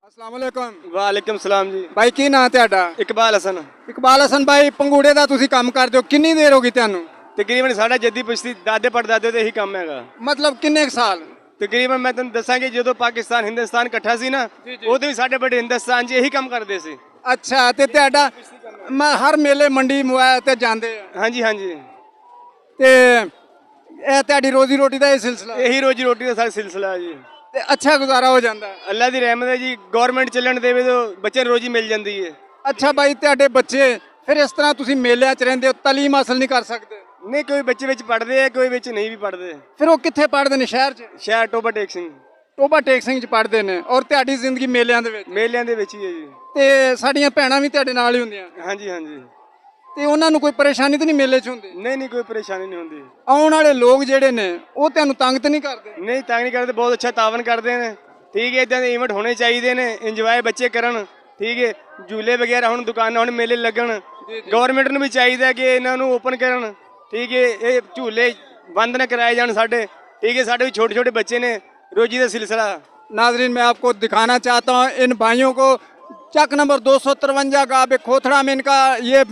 अस्सलाम वालेकुम वालेकुम सलाम जी। भाई की ਨਾਂ ਤੁਹਾਡਾ इकबाल हसन ਇਕਬਾਲ ਹਸਨ ਭਾਈ ਪੰਗੂੜੇ ਦਾ ਤੁਸੀਂ ਕੰਮ ਕਰਦੇ ਹੋ ਕਿੰਨੀ ਦੇਰ ਹੋ ਗਈ ਤੁਹਾਨੂੰ तकरीबन साढ़ा जद्दी पुश्ती दादे पड़दादे तो यही काम हैगा। ਮਤਲਬ ਕਿੰਨੇ ਕੁ ਸਾਲ तकरीबन मैं तुम दसांगी जो पाकिस्तान हिंदुस्तान इकट्ठा सी ना उदो भी साढ़े बड़े हिंदुस्तान च यही काम करते सी। ਅੱਛਾ ਤੇ ਤੁਹਾਡਾ ਮੈਂ ਹਰ ਮੇਲੇ ਮੰਡੀ ਮੋਬਾਈਲ ਤੇ ਜਾਂਦੇ ਆ हाँ जी हाँ जी, ਤੇ ਇਹ ਤੁਹਾਡੀ ਰੋਜ਼ੀ ਰੋਟੀ ਦਾ ਇਹ ਸਿਲਸਿਲਾ यही रोजी रोटी का सारा सिलसिला है जी। ਤੇ ਅੱਛਾ ਗੁਜ਼ਾਰਾ ਹੋ ਜਾਂਦਾ अल्लाह की रहमत है जी, गवर्नमेंट चलन देवे तो बच्चे ਨੂੰ रोजी मिल जाती है। ਅੱਛਾ ਭਾਈ ਤੁਹਾਡੇ ਬੱਚੇ ਫਿਰ ਇਸ ਤਰ੍ਹਾਂ ਤੁਸੀਂ ਮੇਲਿਆਂ 'ਚ ਰਹਿੰਦੇ ਹੋ ਤਾਲੀਮ ਹਾਸਲ ਨਹੀਂ ਕਰ ਸਕਦੇ नहीं कोई बच्चे विच पढ़ते हैं कोई विच नहीं भी पढ़ते। ਫਿਰ ਉਹ ਕਿੱਥੇ ਪੜ੍ਹਦੇ ਨੇ ਸ਼ਹਿਰ 'ਚ शहर टोबा टेक सिंह ਟੋਬਾ ਟੇਕ ਸਿੰਘ 'ਚ ਪੜ੍ਹਦੇ ਨੇ ਔਰ ਤੁਹਾਡੀ ਜ਼ਿੰਦਗੀ ਮੇਲਿਆਂ ਦੇ ਵਿੱਚ मेलियां दे विच ही है जी। ਤੇ ਸਾਡੀਆਂ ਭੈਣਾਂ ਵੀ ਤੁਹਾਡੇ ਨਾਲ ਹੀ ਹੁੰਦੀਆਂ हाँ जी हाँ जी, ਤੇ ਉਹਨਾਂ ਨੂੰ ਕੋਈ ਪਰੇਸ਼ਾਨੀ ਤਾਂ ਨਹੀਂ ਮੇਲੇ 'ਚ ਹੁੰਦੀ नहीं नहीं कोई परेशानी नहीं होती। ਆਉਣ ਵਾਲੇ ਲੋਕ ਜਿਹੜੇ ਨੇ ਉਹ ਤੁਹਾਨੂੰ ਤੰਗ ਤਾਂ ਨਹੀਂ ਕਰਦੇ नहीं तंग नहीं करते, बहुत अच्छा तावन करते हैं। ठीक है, इदां दे इवेंट होने चाहिए ने, इंजॉय बच्चे करन। ठीक है, झूले वगैरह हुण दुकानां हुण मेले लगन, गवर्नमेंट ਨੂੰ भी चाहिए कि ਇਹਨਾਂ ਨੂੰ ओपन करन। ठीक है, ये झूले बंद न कराए जान साडे। ठीक है, साडे भी छोटे छोटे बच्चे ने, रोजी का सिलसिला। नाजरीन मैं आपको दिखाना चाहता हूँ इन भाइयों को चक नंबर 253 का अब खोथड़ा में इनका ये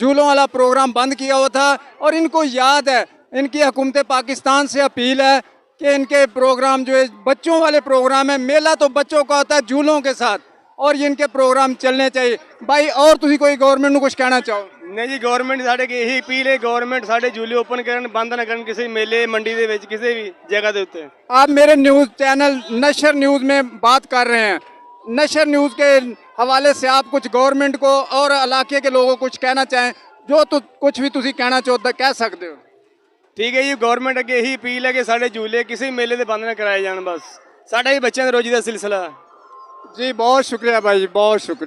झूलों वाला प्रोग्राम बंद किया हुआ था और इनको याद है, इनकी हुकूमत पाकिस्तान से अपील है कि इनके प्रोग्राम जो है बच्चों वाले प्रोग्राम है, मेला तो बच्चों का होता है झूलों के साथ और ये इनके प्रोग्राम चलने चाहिए। भाई और तुम कोई गवर्नमेंट को कुछ कहना चाहो? नहीं जी, गवर्नमेंट साढ़े यही अपील है, गवर्नमेंट साढ़े झूले ओपन करन, बंद ना करन किसी मेले मंडी दे विच किसी भी जगह के उत्ते। आप मेरे न्यूज़ चैनल नशर न्यूज़ में बात कर रहे हैं, नशर न्यूज़ के हवाले से आप कुछ गवर्नमेंट को और इलाके के लोगों को कुछ कहना चाहें जो तो कुछ भी तुसी कहना चाहो तो कह सकते हो। ठीक है जी, गवर्नमेंट अगे यही अपील है कि साढ़े झूले किसी मेले से बंद ना कराए जान, बस साढ़ा ही बच्चों का रोजी का सिलसिला। जी बहुत शुक्रिया भाई, बहुत शुक्रिया।